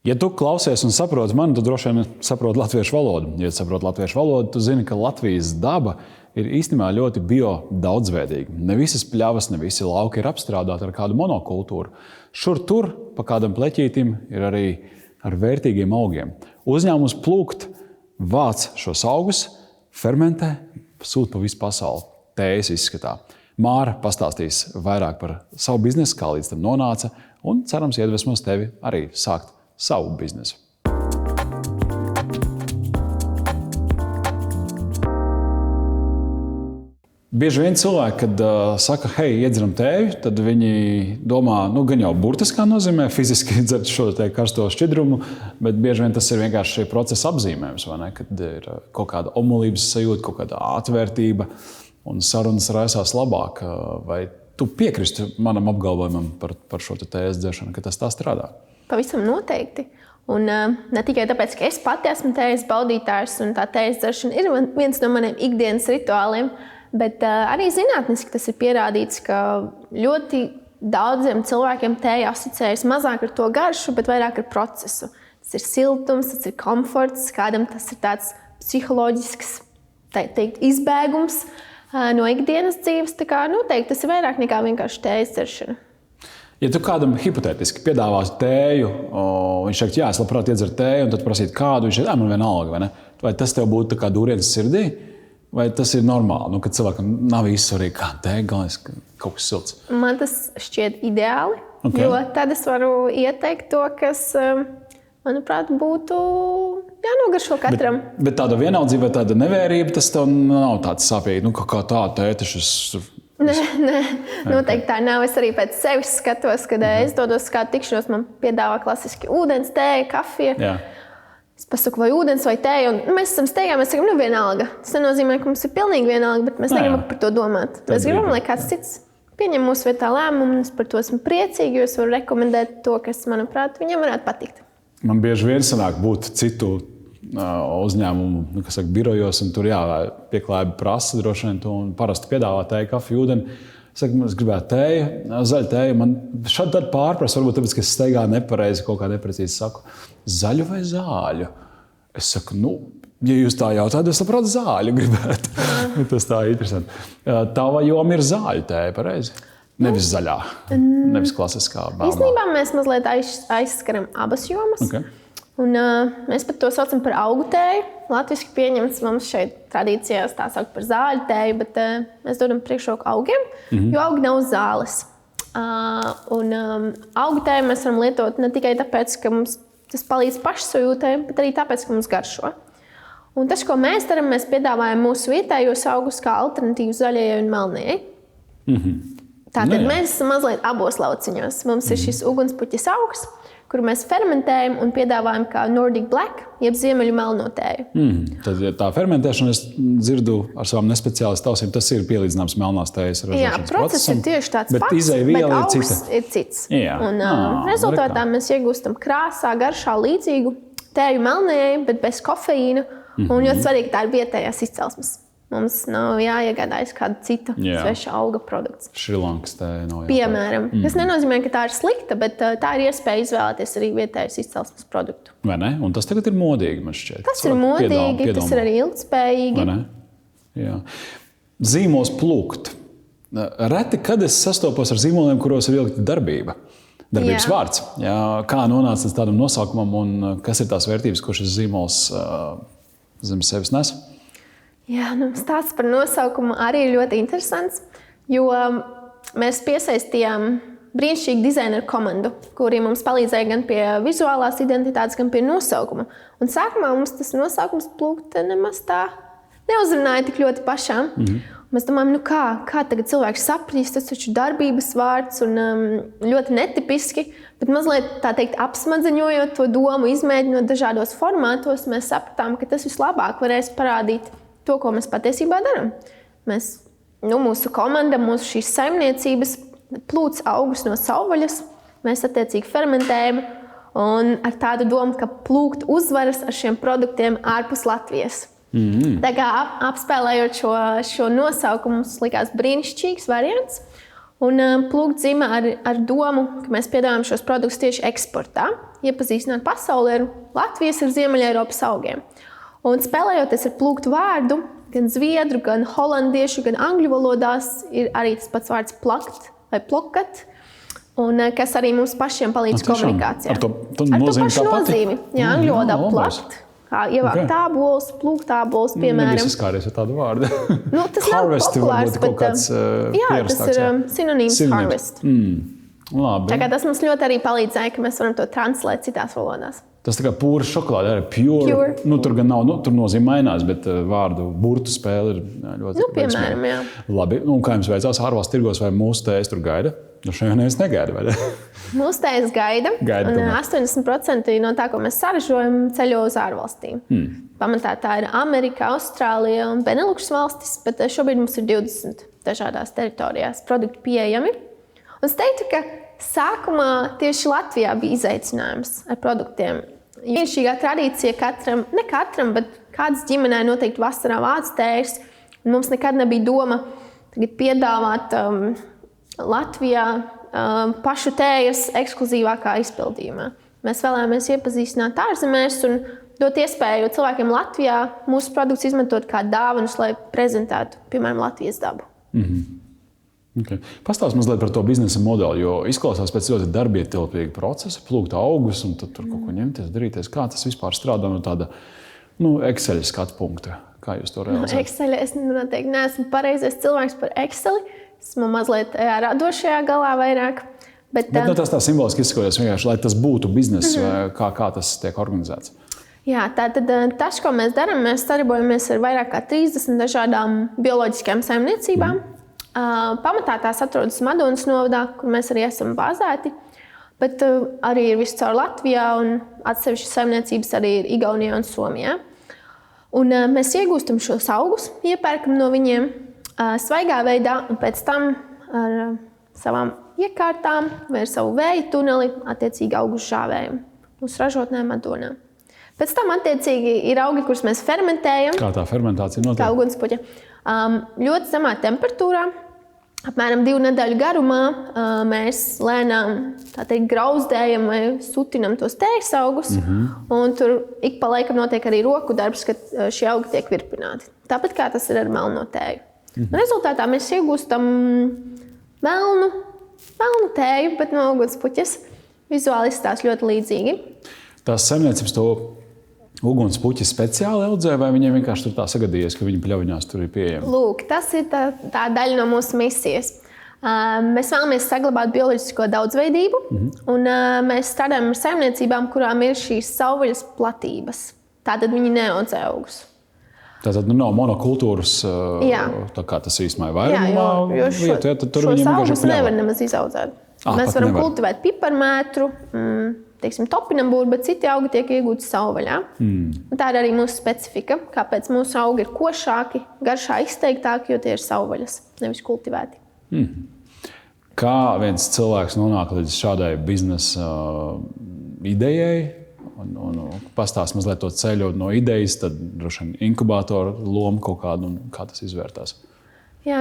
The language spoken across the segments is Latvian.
Ja tu klausies un saproti mani, tu droši vien saproti latviešu valodu. Ja saproti latviešu valodu, tu zini, ka Latvijas daba ir īstenībā ļoti bio-daudzveidīga. Ne visas pļavas, ne visi lauki ir apstrādāti ar kādu monokultūru. Šur tur pa kādam pleķītim ir arī ar vērtīgiem augiem. Uzņēmums Plūkt vāc šos augus, fermentē, sūt pa visu pasauli. Tējas izskatā. Māra pastāstīs vairāk par savu biznesu, kā līdz tam nonāca, un cerams iedvesmos tevi arī sākt savu biznesu. Bieži vien cilvēki, kad saka, hei, iedzeram tēju, tad viņi domā, gan jau burtiskā nozīmē fiziski dzert šo karsto šķidrumu, bet bieži vien tas ir vienkārši šī procesa apzīmējums, vai ne? Kad ir kaut kāda omulības sajūta, kaut kāda atvērtība un sarunas raisās labāk. Vai tu piekristi manam apgalvojumam par šo tējas dzeršanu, ka tas tā strādā? Pavisam noteikti. Un ne tikai tāpēc, ka es pati esmu tējas baudītājs un tā tējas dzeršana ir viens no maniem ikdienas rituāliem, bet arī zinātniski tas ir pierādīts, ka ļoti daudziem cilvēkiem tēja asociējas mazāk ar to garšu, bet vairāk ar procesu. Tas ir siltums, tas ir komforts, kādam tas ir tāds psiholoģisks, teikt, izbēgums no ikdienas dzīves. Tā kā noteikti tas ir vairāk nekā vienkārši tējas dzeršana. Ja tu kādam hipotētiski piedāvāsi tēju, viņš saka, jā, es labprāt iedzeru tēju, un tad prasīt kādu, viņš ir, man vienalga, vai ne? Vai tas tev būtu tā kā dūriens sirdī, vai tas ir normāli, kad cilvēkam nav izsvarīgi kā tēja, galvenais kaut kas silts? Man tas šķiet ideāli, jo tad es varu ieteikt to, kas, manuprāt, būtu jānogaršo katram. Bet tāda vienaldzība vai tāda nevērība, tas tev nav tāds sāpīgi, kā tā tēja, taču Nē, noteikti tā nav. Es arī pēc sevis skatos, kad es dodos uz kādu tikšanos, man piedāvā klasiski ūdens, tēja, kafija. Jā. Es pasaku, vai ūdens vai tēja, un mēs esam steigā, mēs sakam, vienalga. Tas nenozīmē, ka mums ir pilnīgi vienalga, bet mēs negribam par to domāt. Mēs gribam, lai kāds cits pieņem mūsu vietā lēmumu, un es par to esmu priecīgi, jo es varu rekomendēt to, kas, manuprāt, viņam varētu patikt. Man bieži vien sanāk būt citu uzņēmumu, birojos, un tur pieklājība prasa droši vien to, un parasti piedāvā tēju, kafiju, ūdeni. Es gribētu tēju, zaļu tēju. Man šādi tad pārprasa, varbūt tāpēc, ka es steigā nepareizi, kaut kā neprecīzi saku, zaļu vai zāļu? Es saku, ja jūs tā jautājat, es labprāt zāļu gribētu. Tas tā interesanti. Tava joma ir zāļu tēja, pareizi? Nevis zaļā, nevis klasiskā bāmā. Īstenībā mēs mazliet aizskaram abas jomas. Okay. Un, mēs pat to saucam par augu tēju. Latviski pieņemts mums šeit tradīcijās tā saukt par zāļu tēju, bet mēs dodam priekšroku augiem, jo augi nav zāles. Augu tēju mēs varam lietot ne tikai tāpēc, ka mums tas palīdz pašsajūtai, bet arī tāpēc, ka mums garšo. Un tas, ko mēs darām, mēs piedāvājam mūsu vietējos augus kā alternatīvu zaļajai un melnējai. Tātad mēs esam mazliet abos lauciņos. Mums ir šis ugunspuķis augs, kuru mēs fermentējam un piedāvājam kā Nordic Black, jeb ziemeļu melno tēju. Tad tā fermentēšana, es dzirdu ar savām nespeciālistu ausīm, tas ir pielīdzināms melnās tējas ražošanas procesam. Jā, process ir tieši tāds pats, bet augs ir cits. Jā. Un rezultātā mēs iegūstam krāsā, garšā līdzīgu tēju melnējai, bet bez kofeīna. Un ļoti svarīgi, tā ir vietējās izcelsmes. Mums nav jāiegādājas kāda cita sveša auga produkts. Šrilankas tēja nav jāpērk. Piemēram. Tas nenozīmē, ka tā ir slikta, bet tā ir iespēja izvēlēties arī vietējais izcelsmes produktu. Vai ne? Un tas tagad ir modīgi, man šķiet. Tas ir modīgi, tas ir arī ilgtspējīgi. Vai ne? Jā. Zīmols Plūkt. Reti, kad es sastopos ar zīmoliem, kuros ir vilkta darbība. Darbības vārds. Jā. Kā nonāca līdz tādam nosaukumam un kas ir tās vērtības, ko šis zīmols zem sevis nes? Jā, stāsts par nosaukumu arī ir ļoti interesants, jo mēs piesaistījām brīnišķīgu dizaineru komandu, kuri mums palīdzēja gan pie vizuālās identitātes, gan pie nosaukuma. Un sākumā mums tas nosaukums Plūkt nemaz tā neuzrunāja tik ļoti pašām. Mēs domājam, kā tagad cilvēks sapratīs, tas taču darbības vārds un ļoti netipiski, bet mazliet tā teikt apsmadzeņojot to domu, izmēģinot dažādos formātos, mēs sapratām, ka tas vislabāk varēs parādīt to, ko mēs patiesībā darām. Mēs, mūsu komanda, mūsu šīs saimniecības plūc augus no savvaļas, mēs attiecīgi fermentējam un ar tādu domu, ka Plūkt uzvaras ar šiem produktiem ārpus Latvijas. Tā kā apspēlējot šo nosaukumu, mums likās brīnišķīgs variants. Un Plūkt dzima ar domu, ka mēs piedāvājam šos produktus tieši eksportā, iepazīstināt pasauli ar Latvijas ar Ziemeļeiropas augiem. Un spēlējoties ar Plūkt vārdu, gan zviedru, gan holandiešu, gan angļu valodās ir arī tas pats vārds plakt vai plokat, un kas arī mums pašiem palīdz komunikācijā. Ar to pašu nozīmi. Jā, angļu valodā plakt. Kā ievākt tābolus, plūkt tābolus, piemēram. Nebija saskāries ar tādu vārdu. Tas nav populārs, bet tas ir sinonīms harvest. Labi. Tā kā tas mums ļoti arī palīdzēja, ka mēs varam to translēt citās valodās. Tas tā kā pūra šokolāde, pure. Tur gan nav, tur nozīme mainās, bet vārdu burtu spēle ir ļoti piemēram, jā. Labi, kā jums veicās ārvalstu tirgos, vai mūsu tējas tur gaida? Šajā neviens negaida, vai ne? Mūsu tējas gaida. 80% no tā, ko mēs saražojam, ceļo uz ārvalstīm. Pamatā tā ir Amerika, Austrālija un Beneluks valstis, bet šobrīd mums ir 20 dažādās teritorijās produkti pieejami. Un es teiktu, ka sākumā tieši Latvijā bija izaicinājums ar produktiem. Vienīgā tradīcija ne katram, bet kādas ģimenē noteikti vasarā vāc tējas. Mums nekad nebija doma piedāvāt Latvijā pašu tējas ekskluzīvākā izpildījumā. Mēs vēlējāmies iepazīstināt ārzemēs un dot iespēju cilvēkiem Latvijā mūsu produktus izmantot kā dāvanas, lai prezentētu, piemēram, Latvijas dabu. Okay. Pastāst mazliet par to biznesa modeli, jo izklausās pēc ļoti darbietilpīga procesa, plūkt augus un tad tur kaut ko ņemties, darīties. Kā tas vispār strādā no tāda Excel skatu punkta? Kā jūs to realizējat? Excel, es noteikti neesmu pareizais cilvēks par Excel. Esmu mazliet radošajā galā vairāk. Bet tas tā simboliski izskatās vienkārši, lai tas būtu bizness, kā tas tiek organizēts. Jā, tātad tas, ko mēs darām, mēs sadarbojamies ar vairāk kā 30 dažādām bioloģiskajām saimniecībām. Pamatā tās atrodas Madonas novadā, kur mēs arī esam bāzēti, bet arī ir viscaur Latvijā un atsevišķas saimniecības arī ir Igaunijā un Somijā. Un mēs iegūstam šos augus, iepērkam no viņiem svaigā veidā un pēc tam ar savām iekārtām vai ar savu vēju tuneli attiecīgi augus žāvējam uz ražotnē Madonā. Pēc tam attiecīgi ir augi, kurus mēs fermentējam. Kā tā fermentācija notiek? Kā ugunspuķa. Ļoti zemā temperatūrā, apmēram 2 nedēļu garumā, mēs lēnām grauzdējam vai sutinam tos tējas augus. Un tur ik pa laikam notiek arī roku darbs, kad šie augi tiek virpināti. Tāpat kā tas ir ar melno tēju. Rezultātā mēs iegūstam melnu tēju, bet no ugunspuķas. Vizuāli izskatās ļoti līdzīgi. Tās saimniecības to ugunspuķi speciāli audzē, vai viņiem vienkārši tur tā sagadījies, ka viņu pļaviņās tur ir pieejami? Lūk, tas ir tā daļa no mūsu misijas. Mēs vēlamies saglabāt bioloģisko daudzveidību, un mēs strādājam ar saimniecībām, kurām ir šīs savvaļas platības. Tātad viņi neaudzē augus. Tātad nav monokultūras, tā kā tas īstenībā ir vairumā vietu, tad tur viņiem vienkārši ir pļava. Šos augus nevar nemaz izaudzēt. Mēs varam kultivēt piparmētru, topinambūru, bet citi augi tiek iegūti savvaļā. Tā ir arī mūsu specifika, kāpēc mūsu augi ir košāki, garšā izteiktāki, jo tie ir savvaļas, nevis kultivēti. Kā viens cilvēks nonāk līdz šādai biznesa idejai un pastāst mazliet to ceļu no idejas, tad droši vien inkubātora loma kaut kādu un kā tas izvērtās? Jā,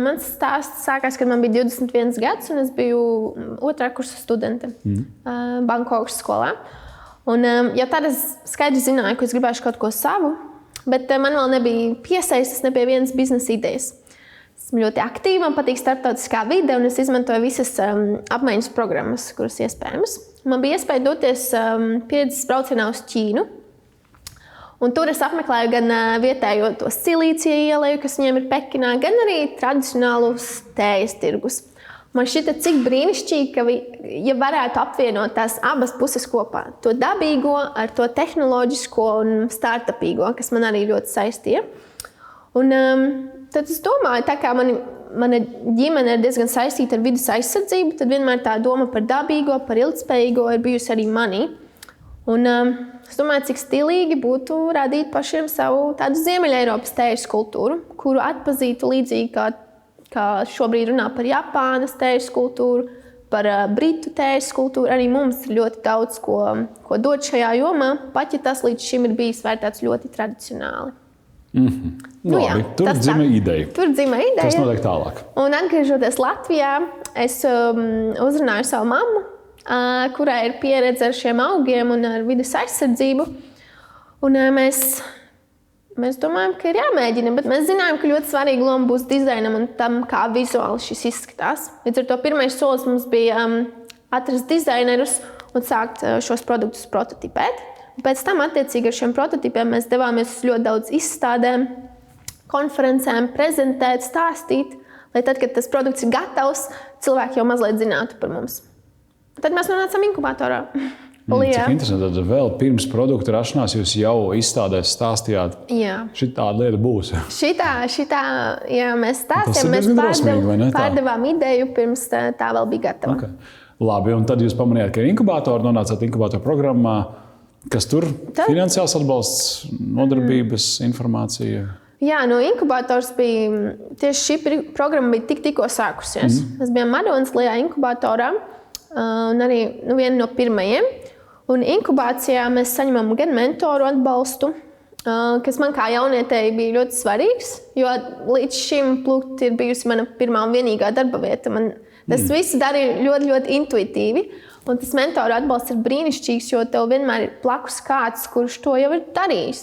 mans stāsts sākās, kad man bija 21 gads, un es biju 2. kursa studente banku augstskolā. Un jau tad es skaidri zināju, ka es gribēšu kaut ko savu, bet man vēl nebija piesaistas ne pie vienas biznesa idejas. Esmu ļoti aktīva, man patīk starptautiskā vide, un es izmantoju visas apmaiņas programmas, kuras iespējamas. Man bija iespēja doties pieredzes braucienā uz Ķīnu. Un tur es apmeklēju gan vietējo to silīcija ieleju, kas viņiem ir Pekinā, gan arī tradicionālus tējas tirgus. Man šķita, cik brīnišķīgi, ka ja varētu apvienot tās abas puses kopā. To dabīgo ar to tehnoloģisko un startupīgo, kas man arī ļoti saistīja. Un tad es domāju, tā kā mana ģimene ir diezgan saistīta ar vidas aizsardzību, tad vienmēr tā doma par dabīgo, par ilgtspējīgo ir bijusi arī manī. Un es domāju, cik stilīgi būtu radīt pašiem savu tādu Ziemeļeiropas tējas kultūru, kuru atpazītu līdzīgi kā šobrīd runā par Japānas tējas kultūru, par Britu tējas kultūru. Arī mums ir ļoti daudz, ko dot šajā jomā, pat ja tas līdz šim ir bijis vērtēts ļoti tradicionāli. Labi, tur dzima ideja. Tur dzima ideja. Kas notiek tālāk? Un atgriežoties Latvijā, es uzrunāju savu mammu, kurai ir pieredze ar šiem augiem un ar vides aizsardzību. Un mēs domājam, ka ir jāmēģina, bet mēs zinājām, ka ļoti svarīga loma būs dizainam un tam, kā vizuāli šis izskatās. Līdz ar to pirmais solis mums bija atrast dizainerus un sākt šos produktus prototipēt. Un pēc tam, attiecīgi ar šiem prototipiem, mēs devāmies uz ļoti daudz izstādēm, konferencēm, prezentēt, stāstīt, lai tad, kad tas produkts ir gatavs, cilvēki jau mazliet zinātu par mums. Tad mēs nonācām inkubatorā. Cik interesanti, tad vēl pirms produkta rašanās jūs jau izstādēs stāstījāt, šitāda lieta būs. Šitā, jā, mēs stāstījām, mēs pārdevām ideju, pirms tā vēl bija gatava. Okay. Labi, un tad jūs pamanījāt, ka ir inkubātori, nonācāt inkubātoru programmā. Kas tur? Finansiāls atbalsts, nodarbības, informācija? Jā, no inkubators bija, tieši šī programma bija tikko sākusies. Mēs bijām Madonas Lijā inkubatorā, un arī viena no pirmajiem. Un inkubācijā mēs saņemam gan mentoru atbalstu, kas man kā jaunietēji bija ļoti svarīgs, jo līdz šim Plukt ir bijusi mana pirmā un vienīgā darba vieta. Tas viss darīja ļoti, ļoti intuitīvi. Un tas mentoru atbalsts ir brīnišķīgs, jo tev vienmēr ir blakus kāds, kurš to jau ir darījis.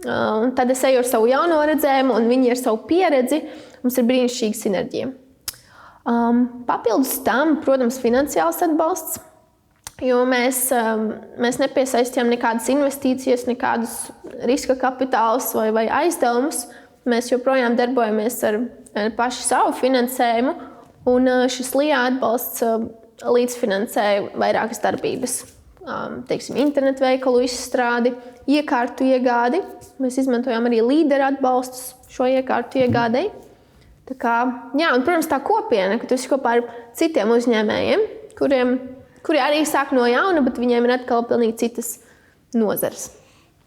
Un tad es eju ar savu jauno redzējumu, un viņi ar savu pieredzi. Mums ir brīnišķīga sinerģija. Papildus tam, protams, finansiāls atbalsts. Jo mēs nepiesaistījām nekādas investīcijas, nekādus riska kapitālus vai aizdevumus. Mēs joprojām darbojamies ar pašu savu finansējumu, un šis Lijā atbalsts līdzfinansēja vairākas darbības. Teiksim, internetu veikalu izstrādi, iekārtu iegādi. Mēs izmantojām arī līderu atbalstus šo iekārtu iegādei. Tā kā, jā, un, protams, tā kopiena, ka tu esi kopā ar citiem uzņēmējiem, kuri arī sāk no jauna, bet viņiem ir atkal pilnīgi citas nozares.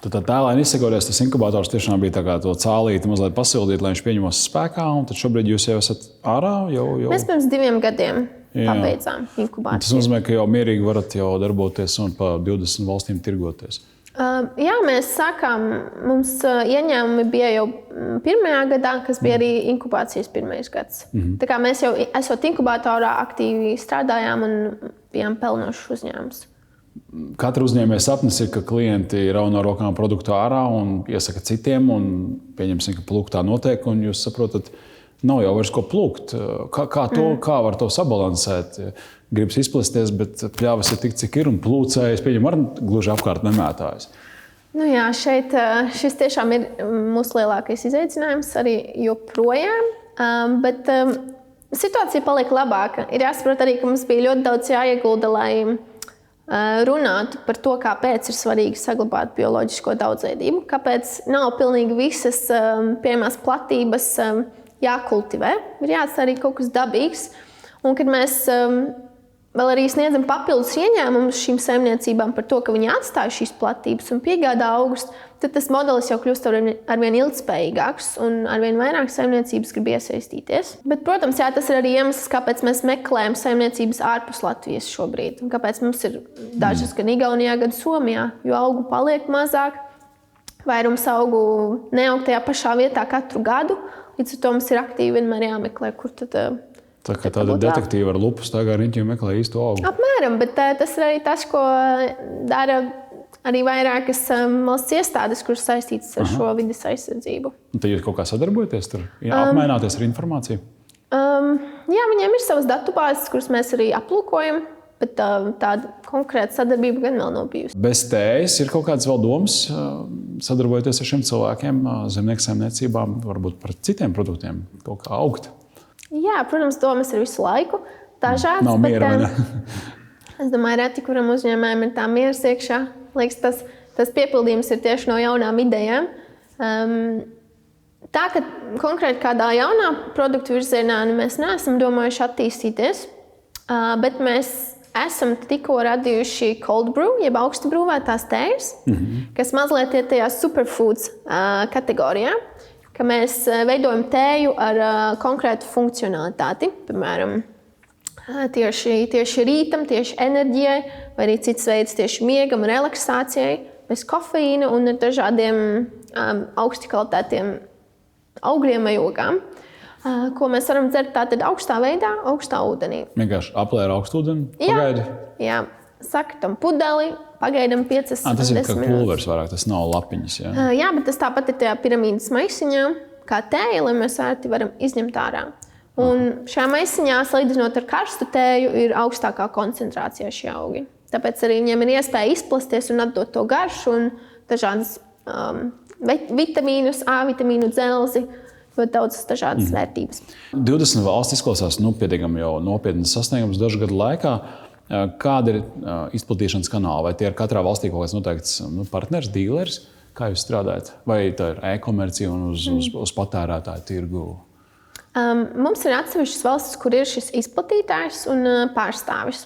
Tad tā tēlēni izsakoties, tas inkubators tiešām bija tā kā to cālīti mazliet pasildīt, lai viņš pieņemos spēkā, un tad šobrīd jūs jau esat ārā? Mēs pirms 2 gadiem pabeidzām inkubāciju. Tas nozīmē, ka jau mierīgi varat jau darboties un pa 20 valstīm tirgoties. Jā, mēs sākām, mums ieņēmumi bija jau pirmajā gadā, kas bija arī inkubācijas pirmais gads. Tā kā mēs jau esot inkubatorā aktīvi strādājām un bijām pelnošs uzņēmums. Katra uzņēmēja sapnis ir, ka klienti rauj no rokām produktu ārā un iesaka citiem, un pieņemsim, ka Pluktā notiek, un jūs saprotat, nav jau vairs ko plukt. Kā var to sabalansēt? Gribas izplesties, bet pļāvas ir tik, cik ir, un plūcējas, pieņem, arī gluži apkārt nemētājas. Nu jā, šis tiešām ir mūsu lielākais izaicinājums arī joprojām, bet situācija paliek labāka. Ir jāsaprot arī, ka mums bija ļoti daudz jāiegulda, lai runātu par to, kāpēc ir svarīgi saglabāt bioloģisko daudzveidību, kāpēc nav pilnīgi visas pieejamās platības jākultivē, ir jāatstāj arī kaut kas dabīgs. Un kad mēs vēl arī sniedzam papildus ieņēmumus šīm saimniecībām par to, ka viņi atstāja šīs platības un piegādā augus, tad tas modelis jau kļūst arvien ilgspējīgāks un arvien vairāk saimniecības grib iesaistīties. Bet, protams, jā, tas ir arī iemesls, kāpēc mēs meklējam saimniecības ārpus Latvijas šobrīd. Un kāpēc mums ir dažas gan Igaunijā, gan Somijā, jo augu paliek mazāk, vairums augu neaug tajā pašā vietā katru gadu. Līdz ar to mums ir aktīvi vienmēr jāmeklē, kur tad tā kā tāda detektīva ar lupu staigā riņķi un meklē īstu augu. Apmēram, bet tas ir arī tas, ko dara arī vairākas valsts iestādes, kuras saistītas ar šo vides aizsardzību. Un tad jūs kaut kā sadarbojaties tur? Apmaināties ar informāciju? Jā, viņiem ir savas datubāzes, kuras mēs arī aplūkojam, bet tāda konkrēta sadarbība gan vēl nav bijusi. Bez tējas ir kaut kādas vēl domas sadarbojoties ar šiem cilvēkiem, zemnieku saimniecībām, varbūt par citiem produktiem, kaut kā augt? Jā, protams, domas ir visu laiku dažādas. Nav miera, vai ne? Es domāju, reti, kuram uzņēmējiem ir tā mieras iekšā. Liekas, tas piepildījums ir tieši no jaunām idejām. Tā, ka konkrēti kādā jaunā produktu virzienā mēs neesam domājuši attīstīties, bet mēs esam tikko radījuši cold brew, jeb augstu brūvētās tējas, kas mazliet ir tajā superfoods kategorijā. Ka mēs veidojam tēju ar konkrētu funkcionalitāti, piemēram, tieši rītam, tieši enerģijai, vai arī cits veids tieši miegam, relaksācijai. bez kofeīna un ar dažādiem augsti kvalitātiem augļiem vai ogām, ko mēs varam dzert tātad augstā veidā, augstā ūdenī. Vienkārši aplēra augstu ūdeni, pagaidi? Jā, saka tam pudeli, pagaidam 5 minūtes. Tas ir kā pulveris vairāk, tas nav lapiņas, jā? Jā, bet tas tāpat ir tajā piramīdas maisiņā, kā tēja, lai mēs ērti varam izņemt ārā. Un šajā maisiņā, salīdzinot ar karstu tēju, ir augstākā koncentrācijā šie augi. Tāpēc arī viņiem ir iespēja izplasties un atdot to garšu un dažādas vitamīnus, A vitamīnu, dzelzi, ļoti daudz dažādas vērtības. 20 valsts izklausās pietiekami jau nopietnas sasniegums dažu gadu laikā. Kāda ir izplatīšanas kanāla? Vai tie ir katrā valstī kaut kāds noteikts partners, dīleris? Kā jūs strādājat? Vai tā ir e-komercija un uz patērētāju tirgu? Mums ir atsevišķas valstis, kur ir šis izplatītājs un pārstāvis.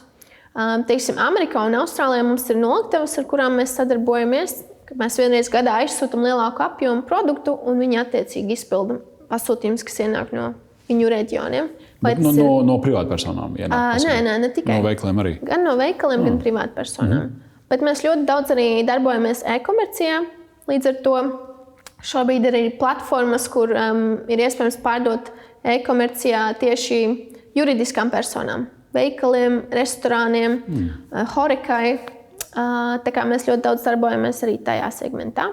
Teiksim, Amerikā un Austrālijā mums ir noliktavas, ar kurām mēs sadarbojamies. Mēs vienreiz gadā aizsūtam lielāku apjomu produktu, un viņi attiecīgi izpilda pasūtījumus, kas ienāk no viņu reģioniem. No privātpersonām ienāk? Nē, ne tikai. No veikaliem arī? Gan no veikaliem, gan privātpersonām. Bet mēs ļoti daudz arī darbojamies e-komercijā. Līdz ar to šobrīd ir arī platformas, kur ir iespējams pārdot e-komercijā tieši juridiskām personām. Veikaliem, restorāniem, horekai. Tā kā mēs ļoti daudz darbojamies arī tajā segmentā.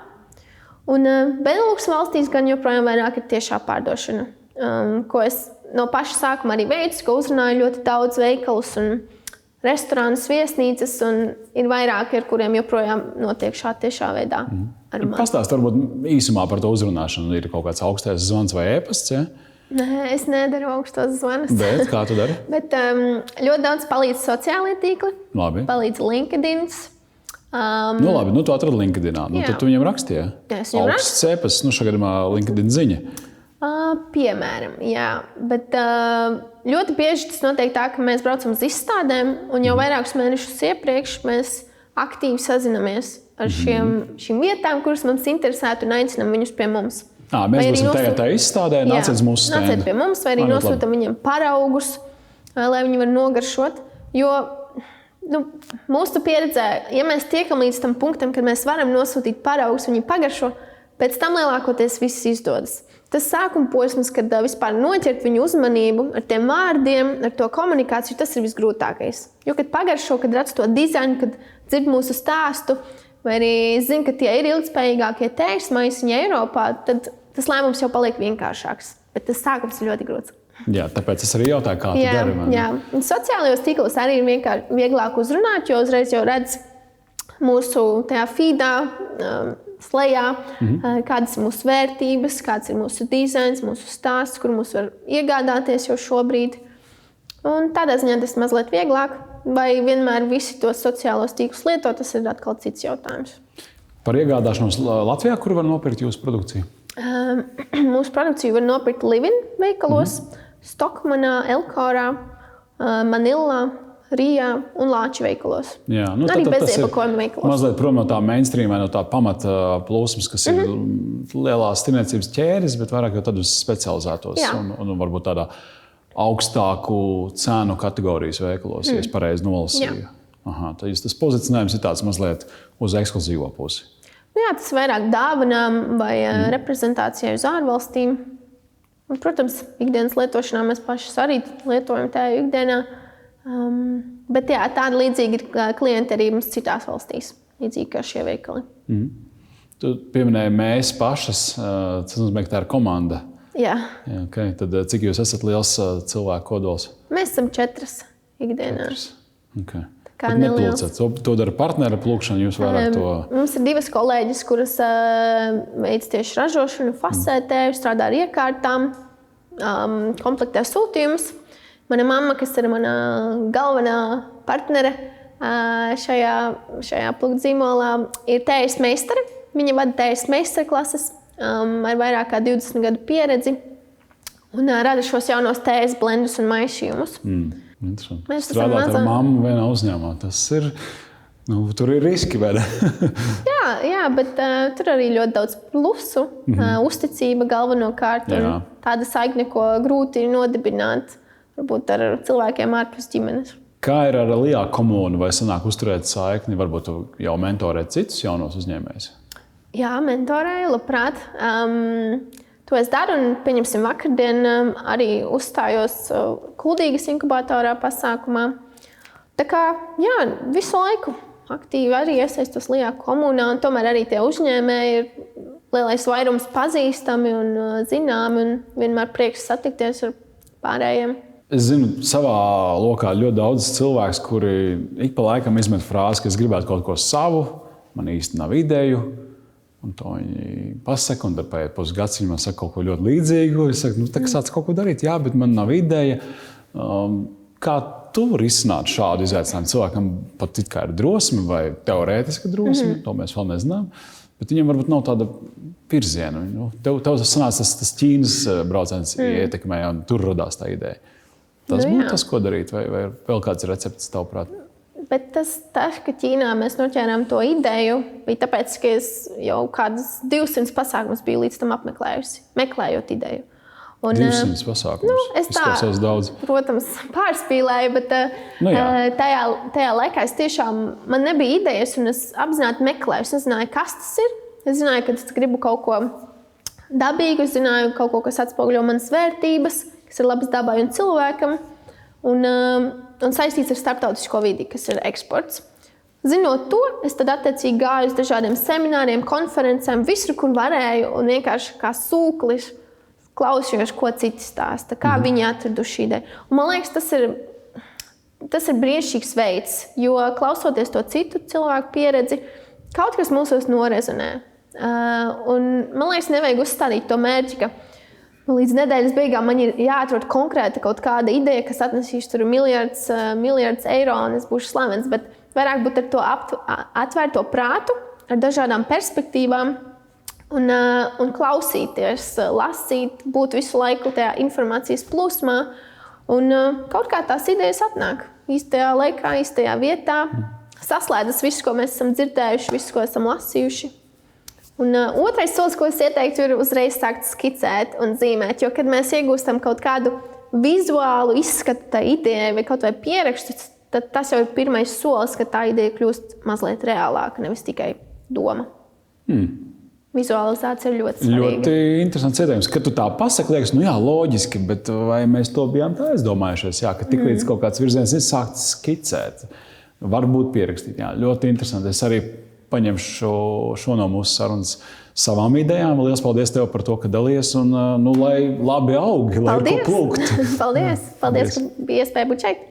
Un Benelux valstīs gan joprojām vairāk ir tiešā pārdošana, ko es no paša sākuma arī veicu, ko uzrunāju ļoti daudz veikalus un restorānus, viesnīcas, un ir vairāki, ar kuriem joprojām notiek šā tiešā veidā. Pastāst varbūt īsumā par to uzrunāšanu. Ir kaut kāds augstais zvans vai e-pasts, ja? Nē, es nedaru augstos zvanus. Bet kā tu dari? Bet ļoti daudz palīdz sociālie tīkli. Labi. Palīdz LinkedIn. Labi, tu atradi LinkedInā. Tad tu viņam rakstīji. Jā, es viņam augsts e-pasts, šajā gadījumā LinkedIn ziņa. Piemēram, jā. Bet ļoti bieži tas notiek tā, ka mēs braucam uz izstādēm, un jau vairākus mēnešus iepriekš mēs aktīvi sazinamies ar šīm vietām, kuras mums interesētu, un aicinām viņus pie mums. Mēs būsim tajā izstādē, nāciet uz mūsu stēnu. Nāciet pie mums, vai arī nosūtam viņiem paraugus, lai viņi var nogaršot. Jo mūsu pieredzē, ja mēs tiekam līdz tam punktam, kad mēs varam nosūtīt paraugus, viņi pagaršo, pēc tam lielākoties viss izdodas. Tas sākuma posms, kad vispār noķert viņu uzmanību ar tiem vārdiem, ar to komunikāciju, tas ir visgrūtākais. Jo, kad pagaršo, kad redz to dizainu, kad dzird mūsu stāstu, vai arī zina, ka tie ir ilgspējīgākie tējas maisiņi Eiropā, tad tas lēmums jau paliek vienkāršāks. Bet tas sākums ir ļoti grūts. Jā, tāpēc es arī jautāju, kā tu dari. Jā. Un sociālajos tīklos arī ir vienkārši vieglāk uzrunāt, jo uzreiz jau redz mūsu tajā feedā, slejā, kādas ir mūsu vērtības, kāds ir mūsu dizains, mūsu stāsts, kur mūs var iegādāties jau šobrīd. Un tādā ziņā tas ir mazliet vieglāk. Vai vienmēr visi tos sociālos tīklus lieto, tas ir atkal cits jautājums. Par iegādāšanos Latvijā, kur var nopirkt jūsu produkciju? Mūsu produkciju var nopirkt Livin veikalos, Stokmanā, Elkorā, Manilā, Rijā un Lāču veikalos. Jā, arī beziepakojuma veikalos. Mazliet prom no tā mainstreamā, no tā pamata plūsmas, kas ir lielās tirniecības ķēdes, bet vairāk jau tad uz specializētos un varbūt tādā augstāku cenu kategorijas veikalos, ja es pareizi nolasīju. Tas pozicionējums ir tāds mazliet uz ekskluzīvo pusi. Jā, tas vairāk dāvanām vai reprezentācijai uz ārvalstīm. Un, protams, ikdienas lietošanā mēs paši arī lietojam tēju ikdienā. Bet jā, tāda līdzīga ir klienti arī mums citās valstīs, līdzīgi kā šie veikali. Tu pieminēji mēs pašas, tas nozīmē, ka tā ir komanda. Jā. Okay. Tad cik jūs esat liels cilvēku kodols? Mēs esam 4 ikdienā. 4. Okay. Neplūcat. To dara partnera plūkšana, jūs vairāk to... Mums ir 2 kolēģis, kuras veic tieši ražošanu, fasē tēju, strādā ar iekārtām, komplektē sūtījumus. Mana mamma, kas ir mana galvenā partnere šajā plūkdzīmolā, ir tējas meistare. Viņa vada tējas meistarklases ar vairāk kā 20 gadu pieredzi un rada šos jaunos tējas blendus un maisījumus. Strādāt ar mammu vienā uzņēmumā, tas ir, tur ir riski, vai ne? jā, bet tur arī ļoti daudz plusu, uzticība galvenokārt, tāda saikne, ko grūti nodibināt, varbūt ar cilvēkiem ārpus ģimenes. Kā ir ar LIA komunu? Vai sanāk uzturēt saikni, varbūt tu jau mentorēt citus jaunos uzņēmējus? Jā, mentorēju, labprāt. To es daru, un, pieņemsim, vakardien arī uzstājos Kuldīgas inkubatorā pasākumā. Tā kā, jā, visu laiku aktīvi arī iesaistos LIA komunā, un tomēr arī tie uzņēmēji ir lielais vairums pazīstami un zināmi, un vienmēr prieks satikties ar pārējiem. Es zinu, savā lokā ļoti daudz cilvēku, kuri ik pa laikam izmet frāzi, ka es gribētu kaut ko savu, man īsti nav ideju. Un to viņi pasaka, un tad paiet pusgads, viņi man saka kaut ko ļoti līdzīgu. Es saku, tā kā sāc kaut ko darīt, jā, bet man nav ideja. Kā tu risinātu šādu izaicinājumu? Cilvēkam pat it kā ir drosme vai teorētiska drosme, to mēs vēl nezinām. Bet viņam varbūt nav tāda virziena. Tev sanāca tas Ķīnas brauciens ietekmē, un tur radās tā ideja. Tas būtu tas, ko darīt, vai vēl kāds recepts tavuprāt? Bet tas, ka Ķīnā mēs noķērām to ideju, bija tāpēc, ka es jau kādus 200 pasākumus biju līdz tam apmeklējusi, meklējot ideju. Un, 200 pasākumus? Es tā, daudz. Protams, pārspīlēju, bet tajā laikā es tiešām, man nebija idejas, un es apzināti meklēju. Es nezināju, kas tas ir. Es zināju, ka es gribu kaut ko dabīgu, es zināju kaut ko, kas atspoguļo manas vērtības, kas ir labas dabai un cilvēkam. Un saistīts ar starptautisko vidi, kas ir eksports. Zinot to, es tad attiecīgi gāju uz dažādiem semināriem, konferencēm, visur, kur varēju, un vienkārši kā sūklis klausījos, ko citi stāsta, kā viņi atraduši ideju. Un man liekas, tas ir brīnišķīgs veids, jo klausoties to citu cilvēku pieredzi, kaut kas mūsos norezonē. Un man liekas, nevajag uzstādīt to mērķi, ka līdz nedēļas beigām man ir jāatrod konkrēta kaut kāda ideja, kas atnesīs tur miljardus eiro, un es būšu slavens. Bet vairāk būt ar to atvērto prātu, ar dažādām perspektīvām un klausīties, lasīt, būt visu laiku tajā informācijas plūsmā. Un kaut kā tās idejas atnāk īstajā laikā, īstajā vietā. Saslēdzas viss, ko mēs esam dzirdējuši, viss, ko esam lasījuši. Un otrais solis, ko es ieteiktu, ir uzreiz sākt skicēt un zīmēt. Jo, kad mēs iegūstam kaut kādu vizuālu izskatu tai idejai vai kaut vai pierakstu, tad tas jau ir pirmais solis, ka tā ideja kļūst mazliet reālāka, nevis tikai doma. Vizualizācija ir ļoti svarīga. Ļoti interesants ieteikums. Kad tu tā pasaki, liekas, jā, loģiski, bet vai mēs to bijām tā aizdomājušies? Jā, ka tik līdz kaut kāds virziens ir sākts skicēt. Varbūt pierakstīt. Jā, ļoti interesanti. Es arī paņemšu šo no mūsu sarunas savām idejām. Lielas paldies tev par to, ka dalies, un lai labi augi, lai ko plūkt. Paldies, ka bija iespēja būt šeit.